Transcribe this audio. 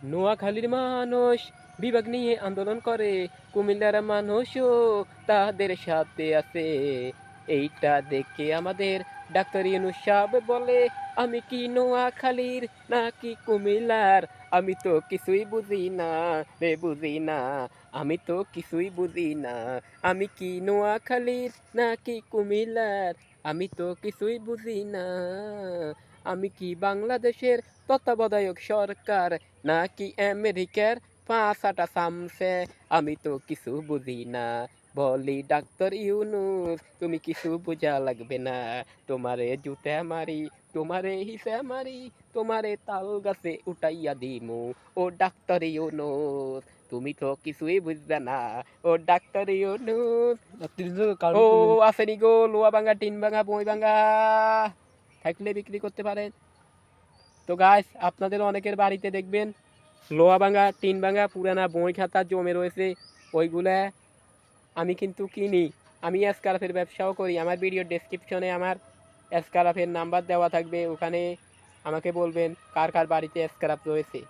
নোয়াখালীর মানুষ বিভাগ নিয়ে আন্দোলন করে, কুমিল্লার মানুষও তাদের সাথে আছে। এইটা দেখে আমাদের ডাক্তার ইউনূস সাহেব বলে, আমি কি নোয়াখালীর নাকি কুমিল্লার, আমি তো কিছুই বুঝি না রে, বুঝি না, আমি তো কিছুই বুঝি না, আমি কি নোয়াখালীর নাকি কুমিল্লার, আমি তো কিছুই বুঝি না, আমি কি বাংলাদেশের তত্ত্বাবধায়ক সরকার নাকি আমেরিকার পাঁচাটা চামচে, আমি তো কিছু বুঝি না। বলি ডাক্তার ইউনূস, তুমি কিছু বোঝা লাগবে না, তোমারে জুতে মারি, তোমারে হিসে মারি, তোমারে তাল গাছে উঠাইয়া দিমু, ও ডাক্তার ইউনূস, তুমি তো কিছুই বুঝবে না, ও ডাক্তার ইউনূস। ও আসেনি গো, লোয়া ভাঙা, টিন ভাঙা, বই ভাঙা থাকলে বিক্রি করতে পারেন। তো গাইস, আপনাদের অনেকের বাড়িতে দেখবেন লোহা ভাঙা, টিন ভাঙা, পুরানা বই খাতা জমে রয়েছে। ওইগুলা আমি কিন্তু কিনি। আমি এসকারাফের ব্যবসাও করি। আমার ভিডিও ডেসক্রিপশনে আমার এসকারাফের নাম্বার দেওয়া থাকবে, ওখানে আমাকে বলবেন কার কার বাড়িতে এসকারাফ রয়েছে।